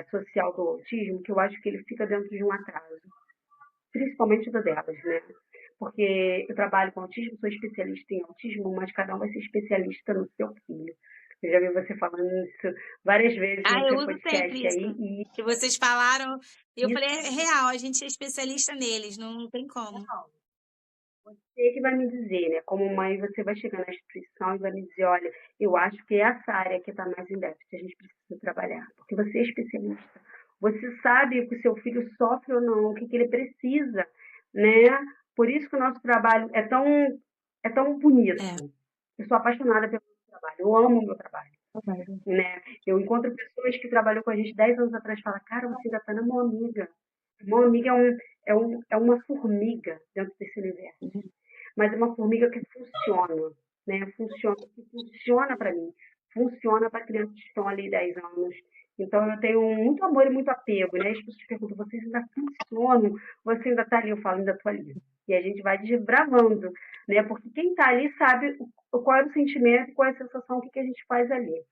social do autismo que eu acho que ele fica dentro de um atraso, principalmente da delas, né? Porque eu trabalho com autismo, sou especialista em autismo, mas cada um vai ser especialista no seu filho. Eu já vi você falando isso várias vezes no Eu seu uso sempre podcast isso. aí. Que vocês falaram, e eu Isso falei, é real, a gente é especialista neles, não tem é como. real. Você que vai me dizer, né? Como mãe, você vai chegar na instituição e vai me dizer, olha, eu acho que é essa área que está mais em déficit, a gente precisa trabalhar. Porque você é especialista. Você sabe o que o seu filho sofre ou não, o que ele precisa, né? Por isso que o nosso trabalho é tão bonito. Eu sou apaixonada pelo meu trabalho, eu amo o meu trabalho, Claro. né? Eu encontro pessoas que trabalham com a gente 10 anos atrás e falam, cara, você ainda tá na mão amiga. Mão amiga é uma formiga dentro desse universo, mas é uma formiga que funciona, né? Funciona para mim, funciona para crianças que estão ali 10 anos. Então eu tenho muito amor e muito apego, né? As pessoas perguntam, vocês ainda funcionam? Você ainda está ali? Eu falo, ainda estou ali. E a gente vai desbravando, né? Porque quem está ali sabe qual é o sentimento, qual é a sensação, o que a gente faz ali,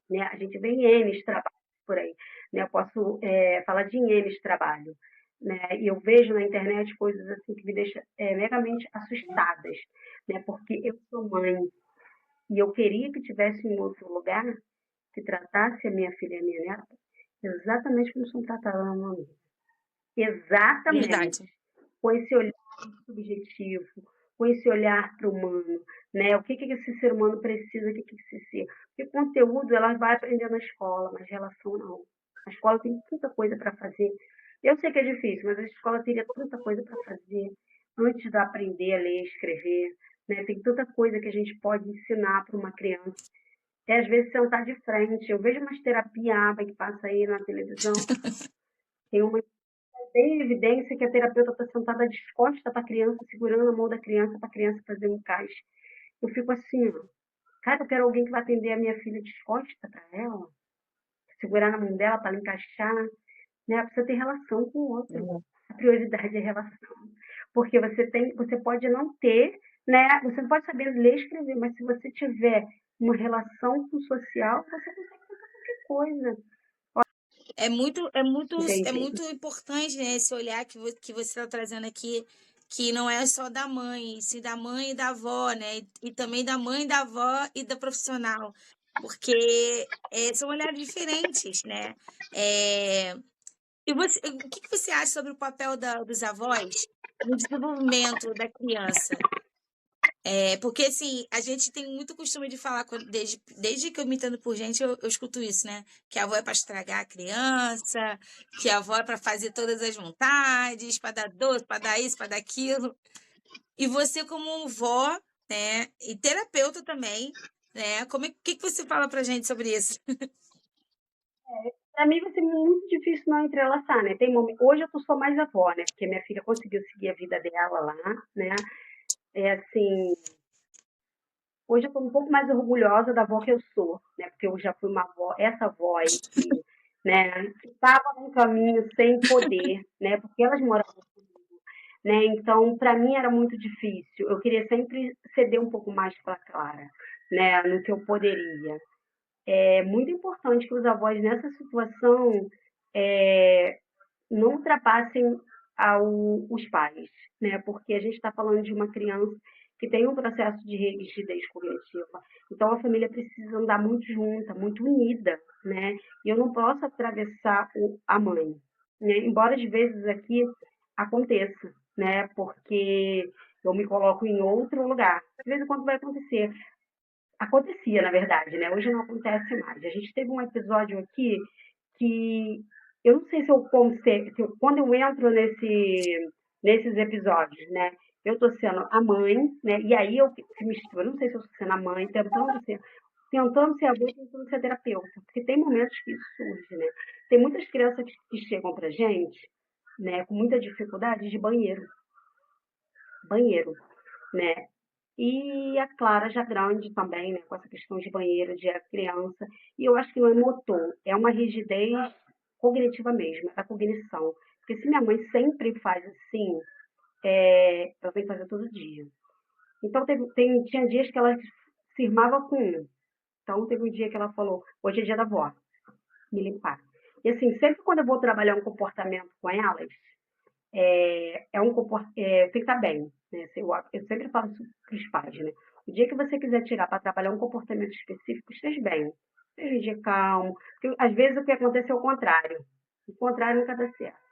né? A gente vê em N trabalhos por aí, né? Eu posso falar de N trabalho, né? E eu vejo na internet coisas assim que me deixam megamente assustadas, né? Porque eu sou mãe e eu queria que tivesse em outro lugar que tratasse a minha filha e a minha neta exatamente como são tratadas na mamãe. Exatamente Verdade. com esse olhar subjetivo, com esse olhar para o humano, né? O que esse ser humano precisa, o que esse ser. Porque conteúdo ela vai aprender na escola, mas relação não. A escola tem tanta coisa para fazer. Eu sei que é difícil, mas a escola teria tanta coisa para fazer antes de aprender a ler e escrever. Né? Tem tanta coisa que a gente pode ensinar para uma criança. É, às vezes sentar de frente. Eu vejo umas terapia aba que passa aí na televisão. Tem uma tem evidência que a terapeuta está sentada descosta para a criança, segurando a mão da criança para a criança fazer um encaixe. Eu fico assim, ó, cara, eu quero alguém que vai atender a minha filha descosta para ela, segurar na mão dela para ela encaixar, né? Precisa ter relação com o outro. A prioridade é relação. Porque você pode não ter, né? Você não pode saber ler e escrever, mas se você tiver uma relação com o social, você consegue fazer qualquer coisa. É Entende? muito importante, né, esse olhar que você está trazendo aqui, que não é só da mãe, sim da mãe e da avó, né? E também da mãe, da avó e da profissional. Porque são olhares diferentes, né? É, o que que você acha sobre o papel dos avós no desenvolvimento da criança? Porque assim, a gente tem muito costume de falar, desde que eu me entendo por gente, eu escuto isso, né? Que a avó é para estragar a criança, que a avó é para fazer todas as vontades, para dar doce, para dar isso, para dar aquilo. E você, como vó, né, e terapeuta também, né? Que você fala pra gente sobre isso? Para mim vai ser muito difícil não entrelaçar, né? Hoje eu sou mais avó, né? Porque minha filha conseguiu seguir a vida dela lá, né? É assim, hoje eu estou um pouco mais orgulhosa da avó que eu sou, né? Porque eu já fui uma avó, essa avó aí que, né, que estava num caminho sem poder, né? Porque elas moravam comigo, né? Então, para mim era muito difícil. Eu queria sempre ceder um pouco mais para Clara, né? No que eu poderia. É muito importante que os avós nessa situação não ultrapassem os pais, né? Porque a gente está falando de uma criança que tem um processo de rigidez cognitiva. Então a família precisa andar muito junta, muito unida, né? E eu não posso atravessar a mãe, né? Embora às vezes aqui aconteça, né? Porque eu me coloco em outro lugar. De vez em quando vai acontecer. Acontecia, na verdade, né? Hoje não acontece mais. A gente teve um episódio aqui que eu não sei se quando eu entro nesses episódios, né? Eu tô sendo a mãe, né? E aí eu se misturo, eu não sei se eu estou sendo a mãe, tentando ser avó, tentando ser terapeuta, porque tem momentos que isso surge, né? Tem muitas crianças que chegam pra gente, né, com muita dificuldade de banheiro, né? E a Clara já grande também, né, com essa questão de banheiro, de criança. E eu acho que não é motor, é uma rigidez cognitiva mesmo, é da cognição. Porque se minha mãe sempre faz assim, ela tem que fazer todo dia. Então tinha dias que ela se irmava com um. Então teve um dia que ela falou, hoje é dia da avó, me limpar. E assim, sempre quando eu vou trabalhar um comportamento com elas, tem que estar bem. Né? Eu sempre falo isso para os pais, né? O dia que você quiser tirar para trabalhar um comportamento específico, esteja bem. Esteja um dia calmo. Porque, às vezes o que acontece é o contrário. O contrário nunca dá certo.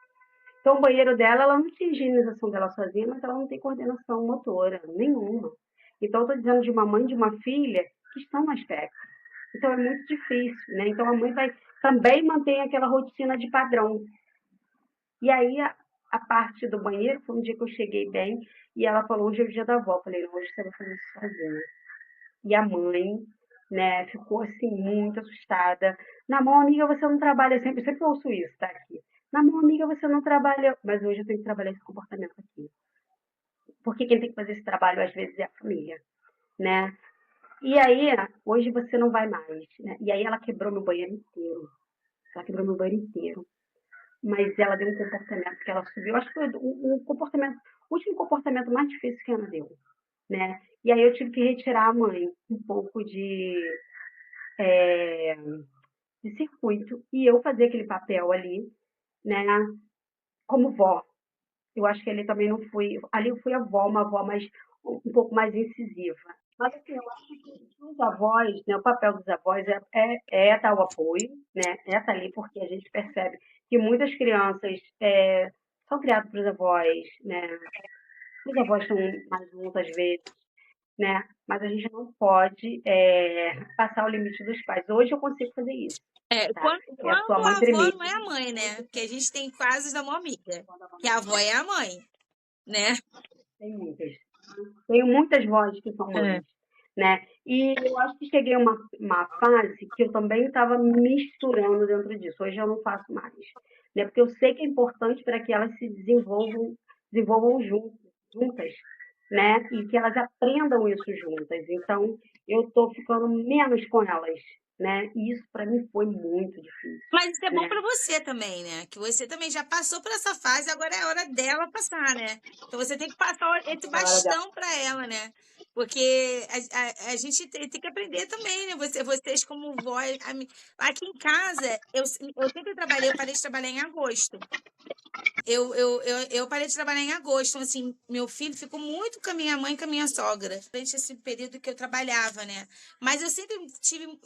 Então, o banheiro dela, ela não tem higienização dela sozinha, mas ela não tem coordenação motora nenhuma. Então, eu estou dizendo de uma mãe, de uma filha, que estão no aspecto. Então, é muito difícil, né? Então, a mãe vai também manter aquela rotina de padrão. E aí, a parte do banheiro, foi um dia que eu cheguei bem, e ela falou, hoje é o dia da avó. Eu falei, não, hoje você vai fazer isso sozinha. e a mãe, né, ficou assim muito assustada. Na mão, amiga, você não trabalha sempre, sempre ouço isso, tá aqui. Na mão, amiga, você não trabalha, mas hoje eu tenho que trabalhar esse comportamento aqui. Porque quem tem que fazer esse trabalho às vezes é a família, né? E aí, hoje você não vai mais, né? E aí ela quebrou meu banheiro inteiro. Ela quebrou meu banheiro inteiro. Mas ela deu um comportamento que ela subiu. Acho que foi um comportamento, o último comportamento mais difícil que ela deu, né? E aí eu tive que retirar a mãe um pouco é, de circuito e eu fazer aquele papel ali, né? Como vó. Eu acho que ali também não fui. Ali eu fui avó, uma avó mais um pouco mais incisiva. Mas assim, eu acho que os avós, né, o papel dos avós é dar o apoio, né? É estar ali porque a gente percebe que muitas crianças são criadas pelos avós, né? Os avós estão mais juntos às vezes, né? Mas a gente não pode passar o limite dos pais. Hoje eu consigo fazer isso, É, tá? É a sua quando mãe a avó primeiro. não é a mãe, né? Porque a gente tem casos da mão amiga, que a avó é a mãe, né? Tem muitas. Tenho muitas vozes que são É. mães, né? E eu acho que cheguei a uma fase que eu também estava misturando dentro disso. Hoje eu não faço mais, né? Porque eu sei que é importante para que elas se desenvolvam juntas, né? E que elas aprendam isso juntas. Então, eu estou ficando menos com elas, né? E isso para mim foi muito difícil, Mas isso é bom né? para você também, né? Que você também já passou por essa fase, agora é a hora dela passar, né? Então você tem que passar esse É hora dela. bastão para ela, né? Porque a gente tem que aprender também, né? Vocês como voz. Aqui em casa, eu sempre trabalhei, eu parei de trabalhar em agosto. Eu parei de trabalhar em agosto, então, assim, meu filho ficou muito com a minha mãe e com a minha sogra, durante esse período que eu trabalhava, né? Mas eu sempre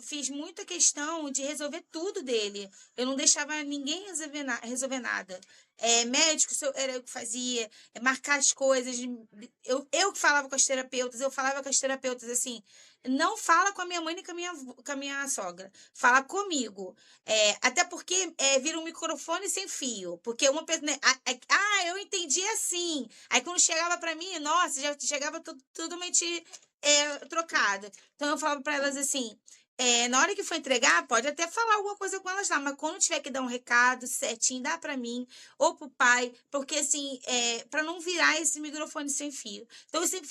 fiz muita questão de resolver tudo dele. Eu não deixava ninguém resolver nada. Médico, era eu que fazia, marcar as coisas. Eu que falava com as terapeutas, eu falava com as terapeutas assim. Não fala com a minha mãe nem com a minha sogra. Fala comigo. Até porque vira um microfone sem fio. Porque uma pessoa. Né, eu entendi assim. Aí quando chegava pra mim, nossa, já chegava tudo totalmente trocado. Então eu falava pra elas assim. Na hora que for entregar, pode até falar alguma coisa com elas lá, mas quando tiver que dar um recado certinho, dá pra mim ou pro pai, porque assim, para não virar esse microfone sem fio. Então eu sempre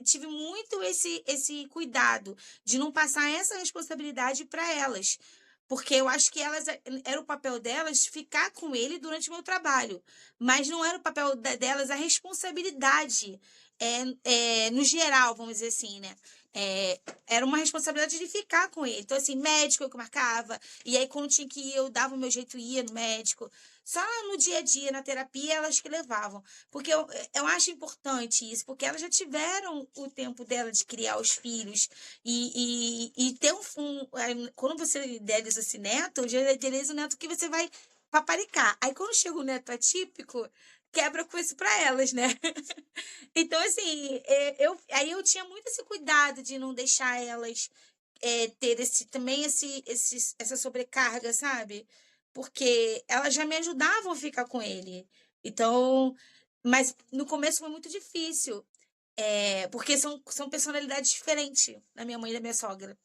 tive muito esse cuidado de não passar essa responsabilidade para elas. Porque eu acho que elas era o papel delas ficar com ele durante o meu trabalho, mas não era o papel delas a responsabilidade no geral, vamos dizer assim, né? Era uma responsabilidade de ficar com ele. Então, assim, médico eu que marcava, e aí quando tinha que ir, eu dava o meu jeito e ia no médico. Só no dia a dia, na terapia, elas que levavam. Porque eu acho importante isso, porque elas já tiveram o tempo dela de criar os filhos e ter quando você idealiza esse neto, já idealiza o neto que você vai paparicar. Aí quando chega o neto atípico, quebra com isso para elas, né? Então, assim, aí eu tinha muito esse cuidado de não deixar elas ter essa sobrecarga, sabe? Porque elas já me ajudavam a ficar com ele. Então, mas no começo foi muito difícil, porque são personalidades diferentes da minha mãe e da minha sogra.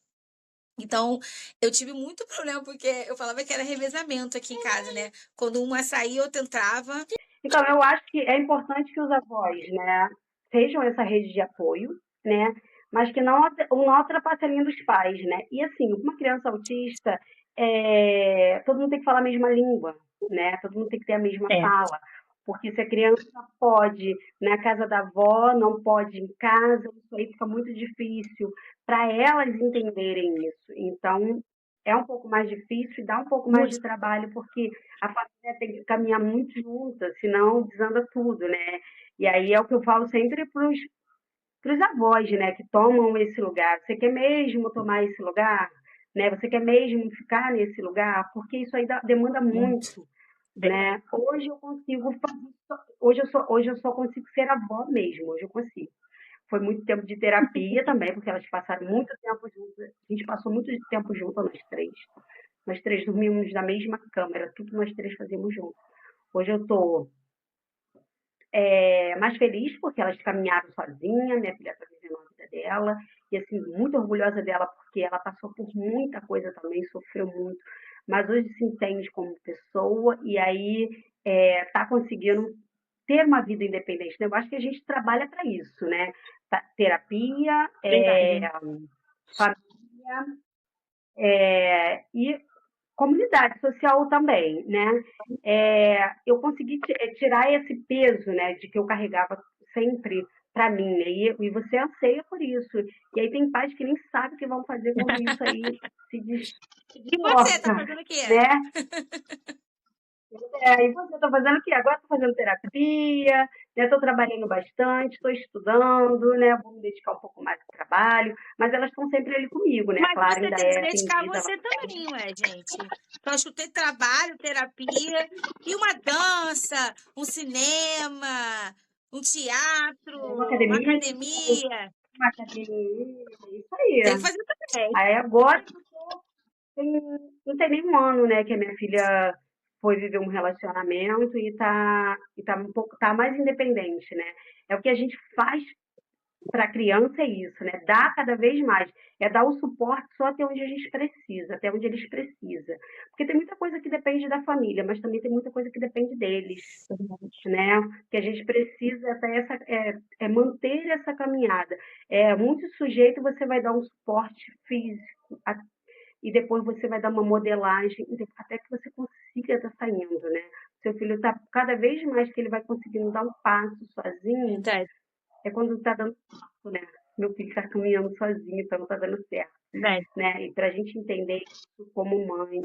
Então, eu tive muito problema, porque eu falava que era revezamento aqui em casa, né? Quando uma saía, outra entrava. Então, eu acho que é importante que os avós, né, sejam essa rede de apoio, né, mas que não ultrapasse a linha dos pais, né. E assim, uma criança autista, todo mundo tem que falar a mesma língua, né, todo mundo tem que ter a mesma É. fala, porque se a criança pode na casa da avó, não pode em casa, isso aí fica muito difícil para elas entenderem isso. Então, é um pouco mais difícil e dá um pouco mais de trabalho, porque a família tem que caminhar muito junta, senão desanda tudo, né? E aí é o que eu falo sempre para os avós, né, que tomam esse lugar. Você quer mesmo tomar esse lugar? Né? Você quer mesmo ficar nesse lugar? Porque isso aí demanda Muito. muito, né? Hoje eu consigo fazer, hoje eu só consigo ser avó mesmo, hoje eu consigo. Foi muito tempo de terapia também, porque elas passaram muito tempo juntas. A gente passou muito tempo juntas, nós três. Nós três dormíamos na mesma cama, era tudo nós três fazíamos juntos. Hoje eu estou mais feliz porque elas caminharam sozinhas, minha filha está vivendo a vida dela, e assim, muito orgulhosa dela, porque ela passou por muita coisa também, sofreu muito, mas hoje se entende como pessoa e aí está conseguindo ter uma vida independente, né? Eu acho que a gente trabalha para isso, né? Terapia, Verdade. família, e comunidade social também, né? Eu consegui tirar esse peso, né, de que eu carregava sempre para mim, né? E você anseia por isso. E aí tem pais que nem sabem o que vão fazer quando isso aí se E você, tá desloca, fazendo o quê? né? E você está fazendo o quê? Agora estou fazendo terapia, né? Estou trabalhando bastante, estou estudando, né? Vou me dedicar um pouco mais ao trabalho, mas elas estão sempre ali comigo, né? Mas Claro, você ainda tem que se é dedicar a atendida. você também, ué, gente. Então, acho que tem trabalho, terapia e uma dança, um cinema, um Uma teatro, uma academia, academia. uma academia, é isso aí. Tem que fazer também. Aí agora tem, não tem nem um ano, né, que a minha filha foi viver um relacionamento e tá um pouco, tá mais independente, né? É o que a gente faz para a criança é isso, né? Dar cada vez mais. É dar o suporte só até onde a gente precisa, até onde eles precisam. Porque tem muita coisa que depende da família, mas também tem muita coisa que depende deles, né? Que a gente precisa até manter essa caminhada. Muito sujeito você vai dar um suporte físico e depois você vai dar uma modelagem até que você consiga estar saindo, né? Seu filho está cada vez mais que ele vai conseguindo dar um passo sozinho, Verdade, é quando está dando certo, né? Meu filho está caminhando sozinho, então não está dando certo, verdade. né? E para a gente entender isso como mãe,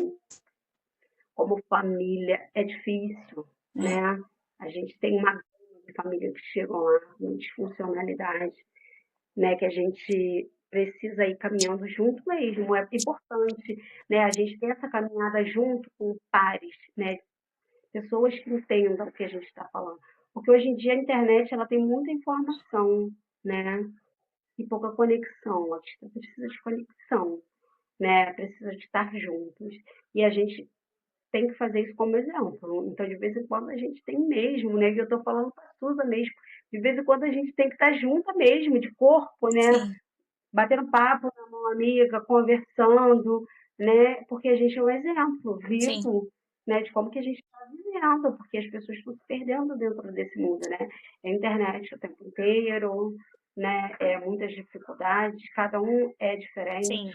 como família, é difícil, É. né? A gente tem uma gama de família que chegam lá com disfuncionalidade, né? Que a gente precisa ir caminhando junto mesmo. É importante, né? A gente ter essa caminhada junto com pares, né? Pessoas que entendam o que a gente está falando. Porque hoje em dia a internet ela tem muita informação, né? E pouca conexão. A gente precisa de conexão, né? Precisa de estar juntos. E a gente tem que fazer isso como exemplo. Então, de vez em quando, a gente tem mesmo, né? E eu estou falando para a Suza mesmo. De vez em quando, a gente tem que estar junto mesmo, de corpo, né? Sim, Batendo papo com uma amiga, conversando, né? Porque a gente é um exemplo sim, vivo, né? De como que a gente está vivendo, porque as pessoas estão se perdendo dentro desse mundo, né? É internet o tempo inteiro, né? Muitas dificuldades, cada um é diferente, sim.